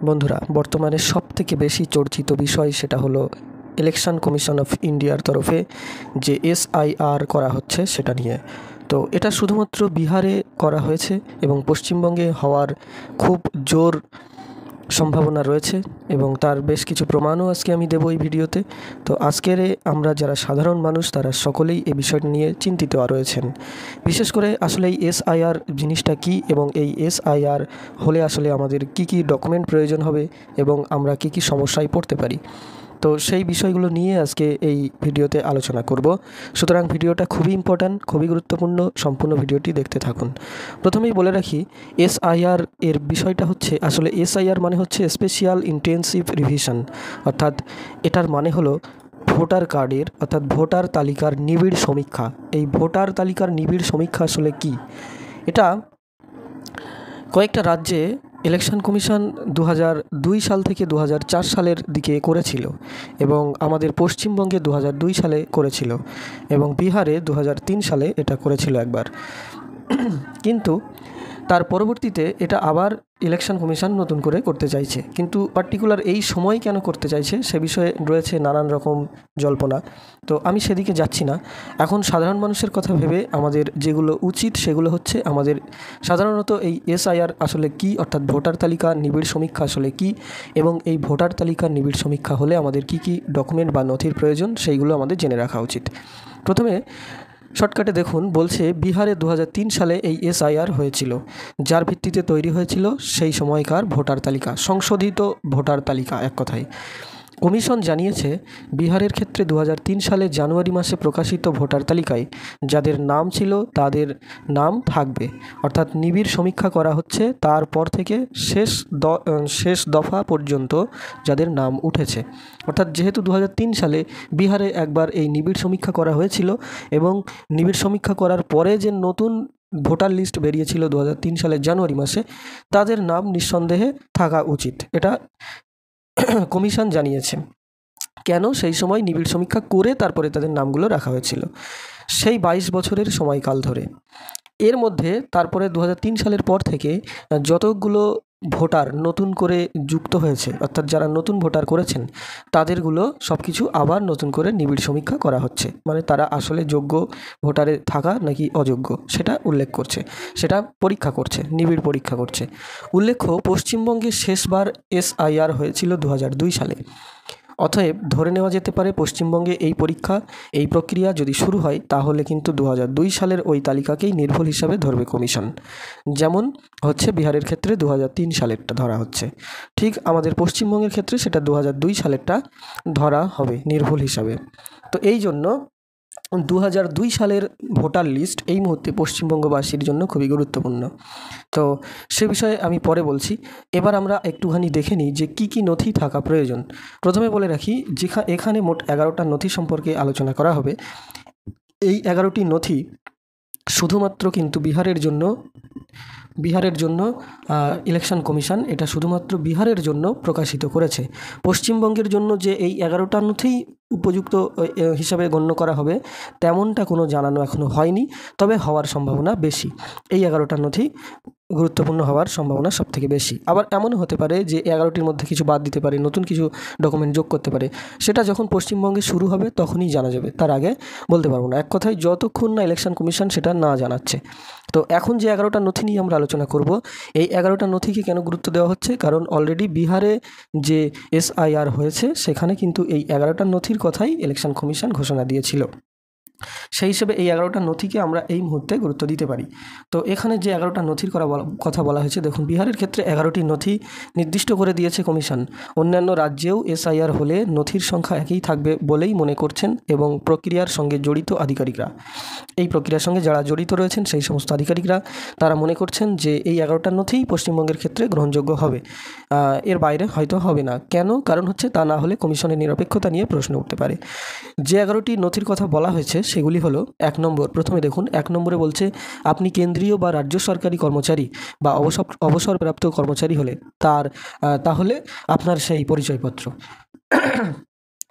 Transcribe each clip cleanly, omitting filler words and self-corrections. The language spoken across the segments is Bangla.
বন্ধুরা, বর্তমানে সবথেকে বেশি চর্চিত বিষয় সেটা হলো ইলেকশন কমিশন অফ ইন্ডিয়ার তরফে যে এসআইআর করা হচ্ছে সেটা নিয়ে। তো এটা শুধুমাত্র বিহারে করা হয়েছে এবং পশ্চিমবঙ্গে হওয়ার খুব জোর সম্ভাবনা রয়েছে এবং তার বেশ কিছু প্রমাণও আজকে আমি দেবো এই ভিডিওতে। তো আজকের আমরা যারা সাধারণ মানুষ তারা সকলেই এই বিষয়টা নিয়ে চিন্তিত রয়েছেন। বিশেষ করে আসলে এই এসআইআর জিনিসটা কী এবং এই এসআইআর হলে আসলে আমাদের কী কী ডকুমেন্ট প্রয়োজন হবে এবং আমরা কী কী সমস্যায় পড়তে পারি, তো সেই বিষয়গুলো নিয়ে আজকে এই ভিডিওতে আলোচনা করব। সুতরাং ভিডিওটা খুবই ইম্পর্ট্যান্ট, খুবই গুরুত্বপূর্ণ, সম্পূর্ণ ভিডিওটি দেখতে থাকুন। প্রথমেই বলে রাখি, এসআইআর এর বিষয়টা হচ্ছে, আসলে এসআইআর মানে হচ্ছে স্পেশাল ইন্টেন্সিভ রিভিশন, অর্থাৎ এটার মানে হলো ভোটার কার্ডের অর্থাৎ ভোটার তালিকার নিবিড় সমীক্ষা। এই ভোটার তালিকার নিবিড় সমীক্ষা আসলে কি? এটা কয়েকটা রাজ্যে ইলেকশন কমিশন 2002 সাল থেকে 2004 সালের দিকে করেছিল এবং আমাদের পশ্চিমবঙ্গে 2002 সালে করেছিল এবং বিহারে 2003 সালে এটা করেছিল একবার। কিন্তু তার পরবর্তীতে এটা আবার ইলেকশন কমিশন নতুন করে করতে চাইছে, কিন্তু পার্টিকুলার এই সময় কেন করতে চাইছে সে বিষয়ে রয়েছে নানান রকম জল্পনা। তো আমি সেদিকে যাচ্ছি না। এখন সাধারণ মানুষের কথা ভেবে আমাদের যেগুলো উচিত সেগুলো হচ্ছে, আমাদের সাধারণত এই এসআইআর আসলে কি, অর্থাৎ ভোটার তালিকা নিবিড় সমীক্ষা আসলে কি, এবং এই ভোটার তালিকার নিবিড় সমীক্ষা হলে আমাদের কি কি ডকুমেন্ট বা নথির প্রয়োজন সেইগুলো আমাদের জেনে রাখা উচিত। প্রথমে শর্টকাটে দেখুন, বলছে বিহারে 2003 সালে এই এসআইআর হয়েছিল, যার ভিত্তিতে তৈরি হয়েছিল সেই সময়কার ভোটার তালিকা, সংশোধিত ভোটার তালিকা এক কথায়। কমিশন জানিয়েছে, বিহারের ক্ষেত্রে 2003 সালে জানুয়ারি মাসে প্রকাশিত ভোটার তালিকায় যাদের নাম ছিল তাদের নাম থাকবে, অর্থাৎ নিবিড় সমীক্ষা করা হচ্ছে তারপর থেকে শেষ দফা পর্যন্ত যাদের নাম উঠেছে। অর্থাৎ যেহেতু 2003 সালে বিহারে একবার এই নিবিড় সমীক্ষা করা হয়েছিল এবং নিবিড় সমীক্ষা করার পরে যে নতুন ভোটার লিস্ট বেরিয়েছিল 2003 সালের জানুয়ারি মাসে, তাদের নাম নিঃসন্দেহে থাকা উচিত, এটা কমিশন জানিয়েছে। কেন সেই সময় নিবিড় সমীক্ষা করে তারপরে তাদের নামগুলো রাখা হয়েছিল সেই 22 বছরের সময়কাল ধরে। এর মধ্যে তারপরে 2003 সালের পর থেকে যতগুলো ভোটার নতুন করে যুক্ত হয়েছে, অর্থাৎ যারা নতুন ভোটার করেছেন তাদেরগুলো সব কিছু আবার নতুন করে নিবিড় সমীক্ষা করা হচ্ছে, মানে তারা আসলে যোগ্য ভোটারে থাকা নাকি অযোগ্য সেটা উল্লেখ করছে, সেটা পরীক্ষা করছে, নিবিড় পরীক্ষা করছে। উল্লেখ্য, পশ্চিমবঙ্গে শেষবার এসআইআর হয়েছিল 2002 সালে। অতএব ধরে নেওয়া যেতে পারে পশ্চিমবঙ্গে এই প্রক্রিয়া যদি শুরু হয় তাহলে কিন্তু 2002 সালের ওই তালিকাকেই নির্ভুল হিসাবে ধরবে কমিশন, যেমন হচ্ছে বিহারের ক্ষেত্রে 2003 সালেরটা ধরা হচ্ছে, ঠিক আমাদের পশ্চিমবঙ্গের ক্ষেত্রে সেটা 2002 সালেরটা ধরা হবে নির্ভুল হিসাবে। তো এই জন্য 2002 সালের ভোটার লিস্ট এই মুহূর্তে পশ্চিমবঙ্গবাসীর জন্য খুবই গুরুত্বপূর্ণ। তো সে বিষয়ে আমি পরে বলছি। এবার আমরা একটুখানি দেখে নিই যে কী কী নথি থাকা প্রয়োজন। প্রথমে বলে রাখি, এখানে মোট 11টা নথি সম্পর্কে আলোচনা করা হবে। এই 11টি নথি শুধুমাত্র কিন্তু বিহারের জন্য ইলেকশন কমিশন এটা শুধুমাত্র বিহারের জন্য প্রকাশিত করেছে। পশ্চিমবঙ্গের জন্য যে এই 11টা নথি উপযুক্ত হিসাবে গণ্য করা হবে তেমনটা কোনো জানানো এখনও হয়নি, তবে হওয়ার সম্ভাবনা বেশি। এই 11টা নথি গুরুত্বপূর্ণ হওয়ার সম্ভাবনা সবথেকে বেশি। আবার এমনও হতে পারে যে 11টির মধ্যে কিছু বাদ দিতে পারে, নতুন কিছু ডকুমেন্ট যোগ করতে পারে, সেটা যখন পশ্চিমবঙ্গে শুরু হবে তখনই জানা যাবে, তার আগে বলতে পারবো না। এক কথায় যতক্ষণ না ইলেকশন কমিশন সেটা না জানাচ্ছে। তো এখন যে 11টা নথি নিয়ে আমরা আলোচনা করব, এই 11টা নথিকে কেন গুরুত্ব দেওয়া হচ্ছে, কারণ অলরেডি বিহারে যে এসআইআর হয়েছে সেখানে কিন্তু এই 11টা নথির কথাই ইলেকশন কমিশন ঘোষণা দিয়েছিল। সেই হিসেবে এই 11টা নথিকে আমরা এই মুহূর্তে গুরুত্ব দিতে পারি। তো এখানে যে 11টা নথির কথা বলা হয়েছে, দেখুন বিহারের ক্ষেত্রে 11টি নথি নির্দিষ্ট করে দিয়েছে কমিশন। অন্যান্য রাজ্যেও এসআইআর হলে নথির সংখ্যা একই থাকবে বলেই মনে করছেন এবং প্রক্রিয়ার সঙ্গে জড়িত আধিকারিকরা, এই প্রক্রিয়ার সঙ্গে যারা জড়িত রয়েছেন সেই সমস্ত আধিকারিকরা তারা মনে করছেন যে এই 11টা নথিই পশ্চিমবঙ্গের ক্ষেত্রে গ্রহণযোগ্য হবে, এর বাইরে হয়তো হবে না। কেন? কারণ হচ্ছে তা না হলে কমিশনের নিরপেক্ষতা নিয়ে প্রশ্ন উঠতে পারে। যে 11টি নথির কথা বলা হয়েছে সেগুলি হলো, 1 নম্বর, প্রথমে দেখুন 1 নম্বরে বলছে আপনি কেন্দ্রীয় বা রাজ্য সরকারি কর্মচারী বা অবসরপ্রাপ্ত কর্মচারী হলে তাহলে আপনার সেই পরিচয়পত্র।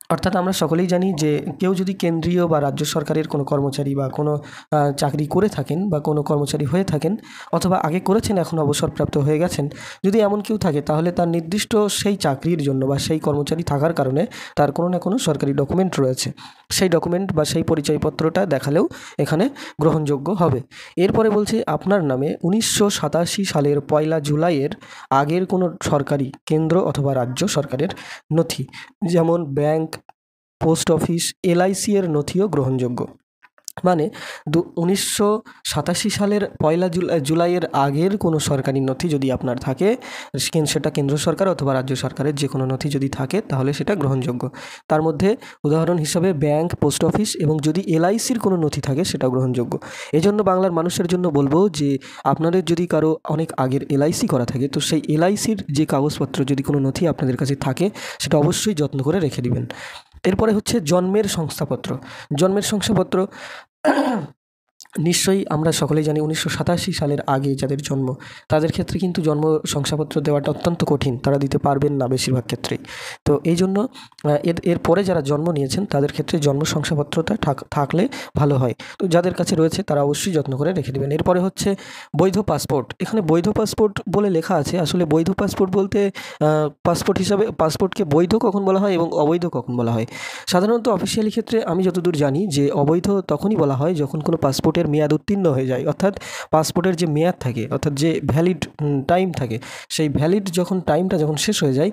অর্থাৎ আমরা সকলেই জানি যে কেউ যদি কেন্দ্রীয় বা রাজ্য সরকারের কোনো কর্মচারী বা কোনো চাকরি করে থাকেন বা কোনো কর্মচারী হয়ে থাকেন, অথবা আগে করেছেন এখন অবসরপ্রাপ্ত হয়ে গেছেন, যদি এমন কেউ থাকে তাহলে তার নির্দিষ্ট সেই চাকরির জন্য বা সেই কর্মচারী থাকার কারণে তার কোনো না কোনো সরকারি ডকুমেন্ট রয়েছে। সেই ডকুমেন্ট বা সেই পরিচয়পত্রটা দেখালেও এখানে গ্রহণযোগ্য হবে। এরপরে বলছে আপনার নামে 1987 সালের 1 জুলাইয়ের আগের কোনো সরকারি কেন্দ্র অথবা রাজ্য সরকারের নথি, যেমন ব্যাংক, পোস্ট অফিস, এলআইসি এর নথিও গ্রহণযোগ্য। মানে 1987 সালের 1 জুলাইয়ের আগের কোনো সরকারি নথি যদি আপনার থাকে, সেটা কেন্দ্র সরকার অথবা রাজ্য সরকারের যে কোনো নথি যদি থাকে তাহলে সেটা গ্রহণযোগ্য। তার মধ্যে উদাহরণ হিসাবে ব্যাংক, পোস্ট অফিস এবং যদি এলআইসির কোনো নথি থাকে সেটাও গ্রহণযোগ্য। এজন্য বাংলার মানুষের জন্য বলবো যে আপনাদের যদি কারো অনেক আগের এলআইসি করা থাকে, তো সেই এলআইসির যে কাগজপত্র যদি কোনো নথি আপনাদের কাছে থাকে সেটা অবশ্যই যত্ন করে রেখে দিবেন। এরপরে হচ্ছে জন্মের শংসাপত্র। জন্মের শংসাপত্র নিশ্চয়ই আমরা সকলেই জানি 1987 সালের আগে যাদের জন্ম তাদের ক্ষেত্রে কিন্তু জন্ম শংসাপত্র দেওয়াটা অত্যন্ত কঠিন, তারা দিতে পারবেন না বেশিরভাগ ক্ষেত্রেই। তো এই জন্য এরপরে যারা জন্ম নিয়েছেন তাদের ক্ষেত্রে জন্ম শংসাপত্রটা থাকলে ভালো হয়। তো যাদের কাছে রয়েছে তারা অবশ্যই যত্ন করে রেখে দেবেন। এরপরে হচ্ছে বৈধ পাসপোর্ট। এখানে বৈধ পাসপোর্ট বলে লেখা আছে, আসলে বৈধ পাসপোর্ট বলতে পাসপোর্ট হিসাবে পাসপোর্টকে বৈধ কখন বলা হয় এবং অবৈধ কখন বলা হয়। সাধারণত অফিসিয়ালি ক্ষেত্রে আমি যতদূর জানি যে অবৈধ তখনই বলা হয় যখন কোনো পাসপোর্টের মেয়াদ উত্তীর্ণ হয়ে যায়, অর্থাৎ পাসপোর্টের যে মেয়াদ থাকে, অর্থাৎ যে ভ্যালিড টাইম থাকে, সেই ভ্যালিড টাইমটা যখন শেষ হয়ে যায়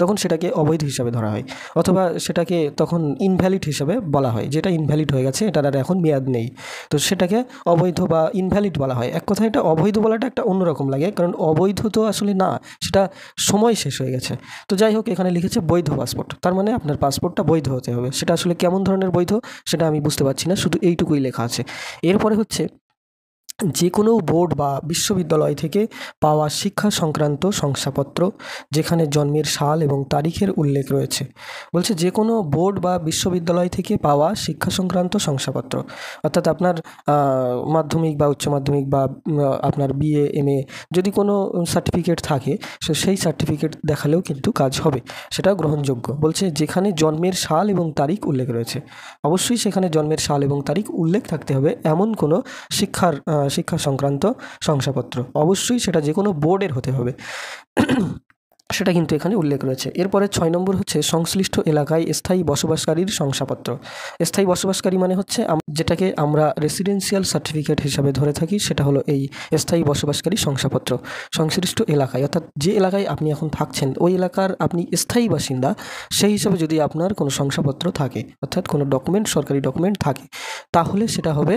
তখন সেটাকে অবৈধ হিসাবে ধরা হয়, অথবা সেটাকে তখন ইনভ্যালিড হিসাবে বলা হয়, যেটা ইনভ্যালিড হয়ে গেছে, এটার আর এখন মেয়াদ নেই, তো সেটাকে অবৈধ বা ইনভ্যালিড বলা হয়। এক কথায় এটা অবৈধ বলাটা একটা অন্যরকম লাগে, কারণ অবৈধ তো আসলে না, সেটা সময় শেষ হয়ে গেছে। তো যাই হোক, এখানে লিখেছে বৈধ পাসপোর্ট, তার মানে আপনার পাসপোর্টটা বৈধ হতে হবে। সেটা আসলে কেমন ধরনের বৈধ সেটা আমি বুঝতে পারছি না, শুধু এইটুকুই লেখা আছে। এরপরে হচ্ছে যে কোনো বোর্ড বা বিশ্ববিদ্যালয় থেকে পাওয়া শিক্ষা সংক্রান্ত শংসাপত্র যেখানে জন্মের সাল এবং তারিখের উল্লেখ রয়েছে। বলছে যে কোনো বোর্ড বা বিশ্ববিদ্যালয় থেকে পাওয়া শিক্ষা সংক্রান্ত শংসাপত্র, অর্থাৎ আপনার মাধ্যমিক বা উচ্চ মাধ্যমিক বা আপনার বিএ, এমএ যদি কোনো সার্টিফিকেট থাকে, সেই সার্টিফিকেট দেখালেও কিন্তু কাজ হবে, সেটাও গ্রহণযোগ্য। বলছে যেখানে জন্মের সাল এবং তারিখ উল্লেখ রয়েছে, অবশ্যই সেখানে জন্মের সাল এবং তারিখ উল্লেখ থাকতে হবে এমন কোনো শিক্ষা সংক্রান্ত শংসাপত্র, অবশ্যই সেটা যে কোনো বোর্ডের হতে হবে, সেটা কিন্তু এখানে উল্লেখ রয়েছে। এরপরে 6 নম্বর হচ্ছে সংশ্লিষ্ট এলাকায় স্থায়ী বসবাসকারীর শংসাপত্র। স্থায়ী বসবাসকারী মানে হচ্ছে যেটাকে আমরা রেসিডেন্সিয়াল সার্টিফিকেট হিসাবে ধরে থাকি, সেটা হলো এই স্থায়ী বসবাসকারী শংসাপত্র। সংশ্লিষ্ট এলাকায়, অর্থাৎ যে এলাকায় আপনি এখন থাকছেন ওই এলাকার আপনি স্থায়ী বাসিন্দা, সেই হিসাবে যদি আপনার কোনো শংসাপত্র থাকে, অর্থাৎ কোনো ডকুমেন্ট, সরকারি ডকুমেন্ট থাকে, তাহলে সেটা হবে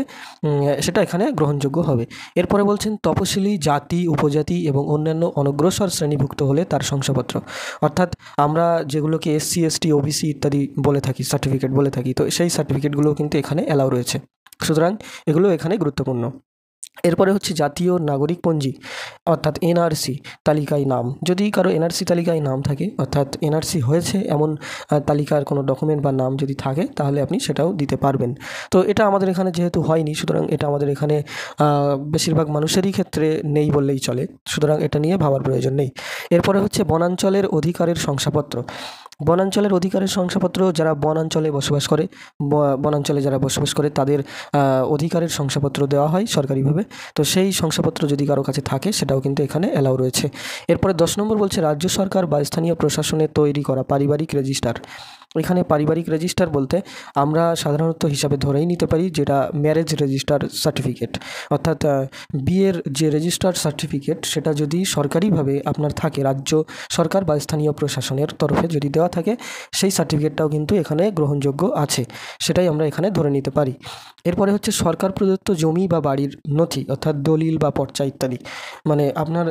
সেটা এখানে গ্রহণযোগ্য হবে। এরপরে বলছেন তপশিলি জাতি, উপজাতি এবং অন্যান্য অনগ্রসর শ্রেণীভুক্ত হলে তার শংসাপত্র, অর্থাৎ আমরা যেগুলোকে এসসি, এসটি, ওবিসি ইত্যাদি বলে থাকি, সার্টিফিকেট বলে থাকি, তো সেই সার্টিফিকেটগুলো কিন্তু এখানে অ্যালাউ রয়েছে, সুতরাং এগুলো এখানে গুরুত্বপূর্ণ। এরপরে হচ্ছে জাতীয় নাগরিক পঞ্জি অর্থাৎ এনআরসি তালিকায় নাম, যদি কারো এনআরসি তালিকায় নাম থাকে, অর্থাৎ এনআরসি হয়েছে এমন তালিকার কোনো ডকুমেন্ট বা নাম যদি থাকে, তাহলে আপনি সেটাও দিতে পারবেন। তো এটা আমাদের এখানে যেহেতু হয়নি, সুতরাং এটা আমাদের এখানে বেশিরভাগ মানুষেরই ক্ষেত্রে নেই বললেই চলে, সুতরাং এটা নিয়ে ভাবার প্রয়োজন নেই। এরপরে হচ্ছে বনাঞ্চলের অধিকারের শংসাপত্র। বনাঞ্চলের অধিকারের শংসাপত্র যারা বনাঞ্চলে বসবাস করে, বনাঞ্চলে যারা বসবাস করে তাদের অধিকারের শংসাপত্র দেওয়া হয় সরকারিভাবে, তো সেই শংসাপত্র যদি কারো কাছে থাকে সেটাও কিন্তু এখানে অ্যালাউ রয়েছে। এরপরে 10 নম্বর বলছে রাজ্য সরকার বা স্থানীয় প্রশাসনে তৈরি করা পারিবারিক রেজিস্টার। এখানে পারিবারিক রেজিস্টার বলতে আমরা সাধারণত হিসাবে ধরেই নিতে পারি যেটা ম্যারেজ রেজিস্টার সার্টিফিকেট, অর্থাৎ বিয়ের যে রেজিস্টার সার্টিফিকেট, সেটা যদি সরকারিভাবে আপনার থাকে, রাজ্য সরকার বা স্থানীয় প্রশাসনের তরফে যদি দেওয়া থাকে, সেই সার্টিফিকেটটাও কিন্তু এখানে গ্রহণযোগ্য আছে, সেটাই আমরা এখানে ধরে নিতে পারি। এরপরে হচ্ছে সরকার প্রদত্ত জমি বা বাড়ির নথি, অর্থাৎ দলিল বা পর্চা ইত্যাদি, মানে আপনার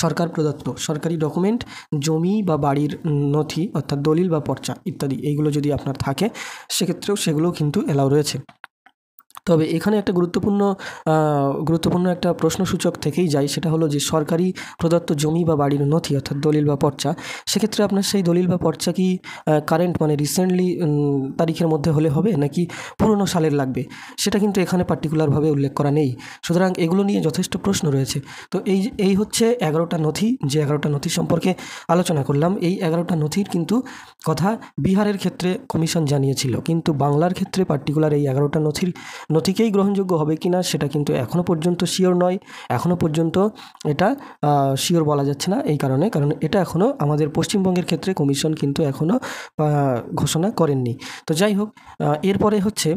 সরকার প্রদত্ত সরকারি ডকুমেন্ট, জমি বা বাড়ির নথি অর্থাৎ দলিল বা পর্চা ইত্যাদি, এইগুলো যদি আপনার থাকে সেক্ষেত্রেও সেগুলোও কিন্তু অ্যালাউ রয়েছে। তবে এখানে একটা গুরুত্বপূর্ণ একটা প্রশ্নসূচক থেকেই যায়, সেটা হলো যে সরকারি প্রদত্ত জমি বা বাড়ির নথি অর্থাৎ দলিল বা পর্চা, সেক্ষেত্রে আপনার সেই দলিল বা পর্চা কি কারেন্ট মানে রিসেন্টলি তারিখের মধ্যে হলে হবে নাকি পুরনো সালের লাগবে, সেটা কিন্তু এখানে পার্টিকুলারভাবে উল্লেখ করা নেই। সুতরাং এগুলো নিয়ে যথেষ্ট প্রশ্ন রয়েছে। তো এই হচ্ছে 11টা নথি, যে 11টা নথি সম্পর্কে আলোচনা করলাম। এই 11টা নথির কিন্তু কথা বিহারের ক্ষেত্রে কমিশন জানিয়েছিল, কিন্তু বাংলার ক্ষেত্রে পার্টিকুলার এই 11টা নথিকেই গ্রহণযোগ্য হবে কিনা সেটা কিন্তু এখনও পর্যন্ত শিওর নয়। এখনও পর্যন্ত এটা শিওর বলা যাচ্ছে না, কারণ এটা এখনও আমাদের পশ্চিমবঙ্গের ক্ষেত্রে কমিশন কিন্তু এখনও ঘোষণা করেননি। তো যাই হোক, এরপরে হচ্ছে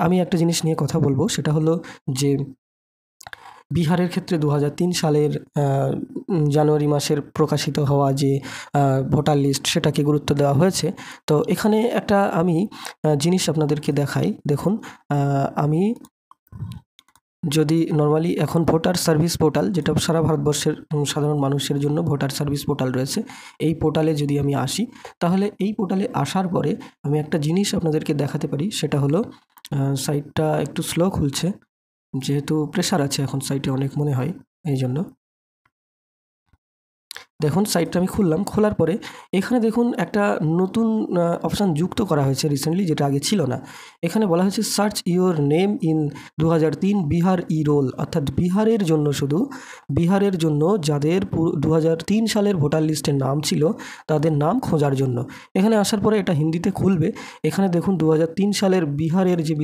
আমি একটা জিনিস নিয়ে কথা বলবো, সেটা হলো যে বিহারের ক্ষেত্রে 2003 সালের জানুয়ারি মাসের প্রকাশিত হওয়া যে ভোটার লিস্ট, সেটাকে গুরুত্ব দেওয়া হয়েছে। তো এখানে একটা আমি জিনিস আপনাদেরকে দেখাই। দেখুন, আমি যদি নর্মালি এখন ভোটার সার্ভিস পোর্টাল, যেটা সারা ভারতবর্ষের সাধারণ মানুষের জন্য ভোটার সার্ভিস পোর্টাল রয়েছে, এই পোর্টালে যদি আমি আসি, তাহলে এই পোর্টালে আসার পরে আমি একটা জিনিস আপনাদেরকে দেখাতে পারি, সেটা হলো সাইটটা একটু স্লো খুলছে, যেহেতু প্রেশার আছে এখন সাইটে অনেক মনে হয়, এই জন্য। দেখুন, সাইটটা আমি খুললাম, খোলার পরে এখানে দেখুন একটা নতুন অপশান যুক্ত করা হয়েছে রিসেন্টলি, যেটা আগে ছিল না। এখানে বলা হয়েছে search your name in 2003 Bihar E roll, অর্থাৎ বিহারের জন্য, শুধু বিহারের জন্য যাদের 2003 সালের ভোটার লিস্টের নাম ছিল তাদের নাম খোঁজার জন্য। এখানে আসার পরে এটা হিন্দিতে খুলবে। এখানে দেখুন 2003 সালের বিহারের যে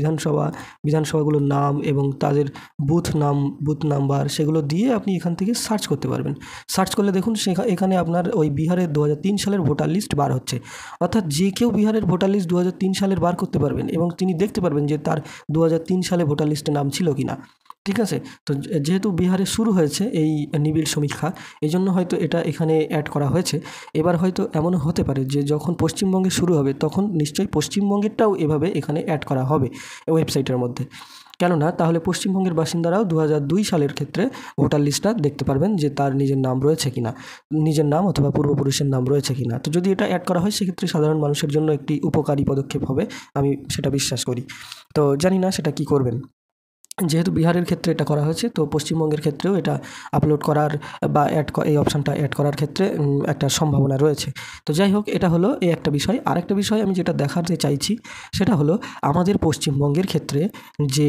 বিধানসভাগুলোর নাম এবং তাদের বুথ নাম্বার, সেগুলো দিয়ে আপনি এখান থেকে সার্চ করতে পারবেন। সার্চ করলে দেখুন এখানে আপনার ওই বিহারের 2003 সালের ভোটার লিস্ট বার হচ্ছে। অর্থাৎ যে কেউ বিহারের ভোটার লিস্ট 2003 সালের বার করতে পারবেন এবং তিনি দেখতে পারবেন যে তার 2003 সালে ভোটার লিস্টে নাম ছিল কিনা। ঠিক আছে? তো যেহেতু বিহারে শুরু হয়েছে এই নিবিড় সমীক্ষা, এই জন্য হয়তো এটা এখানে অ্যাড করা হয়েছে। এবার হয়তো এমনও হতে পারে যে যখন পশ্চিমবঙ্গে শুরু হবে তখন নিশ্চয়ই পশ্চিমবঙ্গেরটাও এভাবে এখানে অ্যাড করা হবে ওয়েবসাইটের মধ্যে। কেননা তাহলে পশ্চিমবঙ্গের বাসিন্দারাও 2002 সালের ক্ষেত্রে ভোটার লিস্টটা দেখতে পারবেন যে তার নিজের নাম রয়েছে কিনা, নিজের নাম অথবা পূর্বপুরুষের নাম রয়েছে কিনা। তো যদি এটা অ্যাড করা হয় সেক্ষেত্রে সাধারণ মানুষের জন্য একটি উপকারী পদক্ষেপ হবে, আমি সেটা বিশ্বাস করি। তো জানি না সেটা কী করবেন। যেহেতু বিহারের ক্ষেত্রে এটা করা হয়েছে, তো পশ্চিমবঙ্গের ক্ষেত্রেও এটা আপলোড করার বা এই অপশানটা অ্যাড করার ক্ষেত্রে একটা সম্ভাবনা রয়েছে। তো যাই হোক, এটা হলো এই একটা বিষয়। আরেকটা বিষয় আমি যেটা দেখাতে চাইছি, সেটা হলো আমাদের পশ্চিমবঙ্গের ক্ষেত্রে যে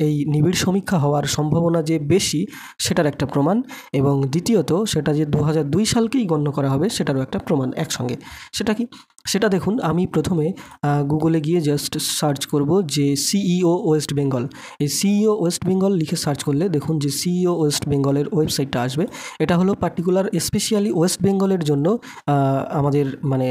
এই নিবিড় সমীক্ষা হওয়ার সম্ভাবনা যে বেশি, সেটার একটা প্রমাণ, এবং দ্বিতীয়ত সেটা যে 2002 সালকেই গণ্য করা হবে সেটারও একটা প্রমাণ একসঙ্গে। সেটা কি? সেটা দেখুন, আমি প্রথমে গুগলে গিয়ে জাস্ট সার্চ করব যে সিইও ওয়েস্ট বেঙ্গল। এই সিইও ওয়েস্ট বেঙ্গল লিখে সার্চ করলে দেখুন যে সিইও ওয়েস্ট বেঙ্গলের ওয়েবসাইটটা আসবে। এটা হলো পার্টিকুলার স্পেশালি ওয়েস্ট বেঙ্গলের জন্য আমাদের মানে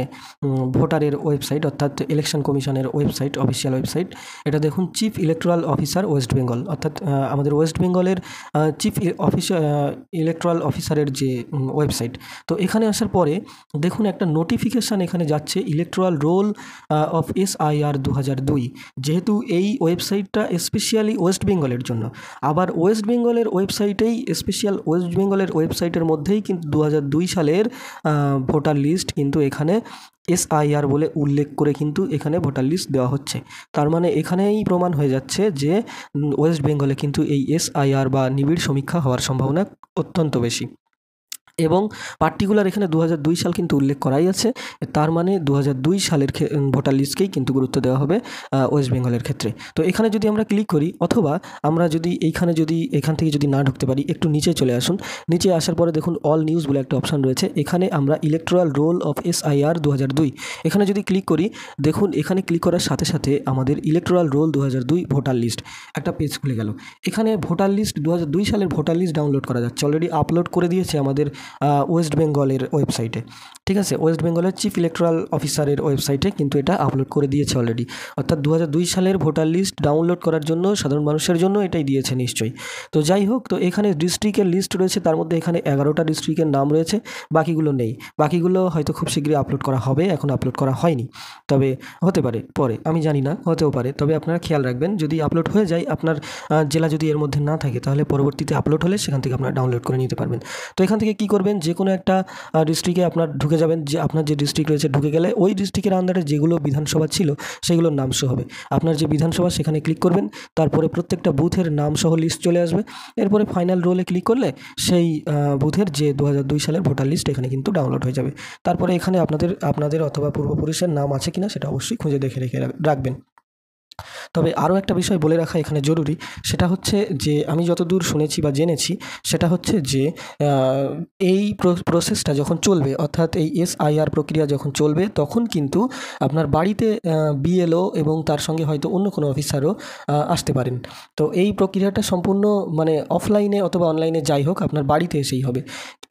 ভোটারের ওয়েবসাইট, অর্থাৎ ইলেকশন কমিশনের ওয়েবসাইট, অফিসিয়াল ওয়েবসাইট। এটা দেখুন chief electoral officer West Bengal, অর্থাৎ আমাদের ওয়েস্ট বেঙ্গলের চিফ ইলেকটোরাল অফিসারের যে ওয়েবসাইট। তো এখানে আসার পরে দেখুন একটা নোটিফিকেশান এখানে যাচ্ছে, ইলেকটোরাল রোল অফ SIR 2002। যেহেতু এই ওয়েবসাইটটা স্পেশালি ওয়েস্ট বেঙ্গলের জন্য, আবার ওয়েস্ট বেঙ্গলের ওয়েবসাইটের মধ্যেই কিন্তু 2002 সালের ভোটার লিস্ট কিন্তু এখানে SIR বলে উল্লেখ করে কিন্তু এখানে ভোটার লিস্ট দেওয়া হচ্ছে। তার মানে এখানেই প্রমাণ হয়ে যাচ্ছে যে ওয়েস্ট বেঙ্গলে কিন্তু এই SIR বা নিবিড় সমীক্ষা হওয়ার সম্ভাবনা অত্যন্ত বেশি। এবং পার্টিকুলার এখানে 2002 সাল কিন্তু উল্লেখ করাই আছে। তার মানে 2002 সালের ভোটার লিস্টকেই কিন্তু গুরুত্ব দেওয়া হবে ওয়েস্ট বেঙ্গলের ক্ষেত্রে। তো এখানে যদি আমরা ক্লিক করি, অথবা আমরা যদি এখান থেকে যদি না ঢুকতে পারি, একটু নিচে চলে আসুন। নিচে আসার পরে দেখুন অল নিউজ বলে একটা অপশান রয়েছে। এখানে আমরা ইলেকটোরাল রোল অফ SIR 2002 এখানে যদি ক্লিক করি, দেখুন এখানে ক্লিক করার সাথে সাথে আমাদের ইলেকটোরাল রোল 2002 ভোটার লিস্ট একটা পেজ খুলে গেল। এখানে ভোটার লিস্ট 2002 সালের ভোটার লিস্ট ডাউনলোড করা যাচ্ছে, অলরেডি আপলোড করে দিয়েছে আমাদের ওয়েস্ট বেঙ্গলের ওয়েবসাইটে। ঠিক আছে? ওয়েস্ট বেঙ্গলের চিফ ইলেকটোরাল অফিসারের ওয়েবসাইটে কিন্তু এটা আপলোড করে দিয়েছে অলরেডি। অর্থাৎ 2002 সালের ভোটার লিস্ট ডাউনলোড করার জন্য সাধারণ মানুষের জন্য এটাই দিয়েছে নিশ্চয়ই। তো যাই হোক, তো এখানে ডিস্ট্রিক্টের লিস্ট রয়েছে, তার মধ্যে এখানে 11টা ডিস্ট্রিক্টের নাম রয়েছে, বাকিগুলো নেই। বাকিগুলো হয়তো খুব শীঘ্রই আপলোড করা হবে, এখন আপলোড করা হয়নি। তবে হতে পারে পরে, আমি জানি না, হতেও পারে। তবে আপনারা খেয়াল রাখবেন, যদি আপলোড হয়ে যায়, আপনার জেলা যদি এর মধ্যে না থাকে, তাহলে পরবর্তীতে আপলোড হলে সেখান থেকে আপনারা ডাউনলোড করে নিতে পারবেন। তো এখান থেকে কী করবেন, যে কোনো একটা ডিস্ট্রিক্টে আপনার ঢুকে যাবেন, যে আপনার যে ডিস্ট্রিক্ট রয়েছে ঢুকে গেলে ওই ডিস্ট্রিক্টের আন্ডারে যেগুলো বিধানসভা ছিল সেগুলোর নাম শো হবে। আপনার যে বিধানসভা সেখানে ক্লিক করবেন, তারপরে প্রত্যেকটা বুথের নাম সহ লিস্ট চলে আসবে। এরপরে ফাইনাল রোলে ক্লিক করলে সেই বুথের যে 2002 সালের ভোটার লিস্ট এখানে কিন্তু ডাউনলোড হয়ে যাবে। তারপরে এখানে আপনাদের অথবা পূর্বপুরুষের নাম আছে কিনা সেটা অবশ্যই খুঁজে দেখে রাখবেন। তবে আরও একটা বিষয় বলে রাখা এখানে জরুরি, সেটা হচ্ছে যে আমি যতদূর শুনেছি বা জেনেছি সেটা হচ্ছে যে এই প্রসেসটা যখন চলবে, অর্থাৎ এই এসআইআর প্রক্রিয়া যখন চলবে, তখন কিন্তু আপনার বাড়িতে বিএলও এবং তার সঙ্গে হয়তো অন্য কোনো অফিসারও আসতে পারেন। তো এই প্রক্রিয়াটা সম্পূর্ণ মানে অফলাইনে অথবা অনলাইনে যাই হোক আপনার বাড়িতে এসেই হবে।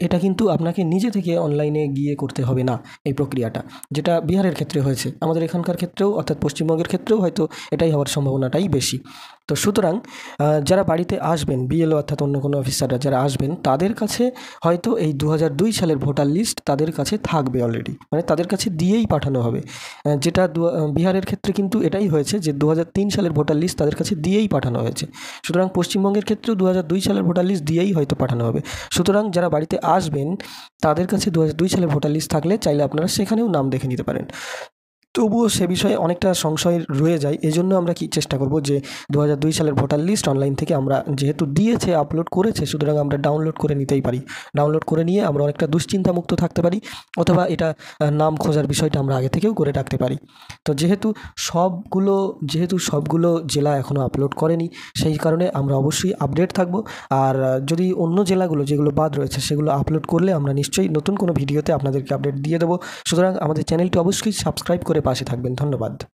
এটা কিন্তু আপনাকে নিজে থেকে অনলাইনে গিয়ে করতে হবে না এই প্রক্রিয়াটা, যেটা বিহারের ক্ষেত্রে হয়েছে। আমাদের এখানকার ক্ষেত্রেও অর্থাৎ পশ্চিমবঙ্গের ক্ষেত্রেও হয়তো এটাই হওয়ার সম্ভাবনাটাই বেশি। তো সুতরাং যারা বাড়িতে আসবেন, বিএলও অর্থাৎ অন্য কোনো অফিসাররা যারা আসবেন, তাদের কাছে হয়তো এই 2002 সালের ভোটার লিস্ট তাদের কাছে থাকবে অলরেডি, মানে তাদের কাছে দিয়েই পাঠানো হবে। যেটা বিহারের ক্ষেত্রে কিন্তু এটাই হয়েছে যে 2003 সালের ভোটার লিস্ট তাদের কাছে দিয়েই পাঠানো হয়েছে। সুতরাং পশ্চিমবঙ্গের ক্ষেত্রেও 2002 সালের ভোটার লিস্ট দিয়েই হয়তো পাঠানো হবে। সুতরাং যারা বাড়িতে আসবেন তাদের কাছে 2002 সালের ভোটার লিস্ট থাকলে চাইলে আপনারা সেখানেও নাম দেখে নিতে পারেন। তবুও সে বিষয়ে অনেকটা সংশয় রয়ে যায়। এজন্য আমরা চেষ্টা করব যে 2002 সালের ভোটার লিস্ট অনলাইন থেকে আমরা যেহেতু দিয়েছে, আপলোড করেছে, সুতরাং আমরা ডাউনলোড করে নিতেই পারি। ডাউনলোড করে নিয়ে আমরা অনেকটা দুশ্চিন্তামুক্ত থাকতে পারি, অথবা এটা নাম খোঁজার বিষয়টা আমরা আগে থেকেও করে রাখতে পারি। তো সবগুলো জেলা এখনও আপলোড করেনি, সেই কারণে আমরা অবশ্যই আপডেট থাকব। আর যদি অন্য জেলাগুলো যেগুলো বাদ রয়েছে সেগুলো আপলোড করলে আমরা নিশ্চয়ই নতুন কোনো ভিডিওতে আপনাদেরকে আপডেট দিয়ে দেবো। সুতরাং আমাদের চ্যানেলটি অবশ্যই সাবস্ক্রাইব করে পাশে থাকবেন। ধন্যবাদ।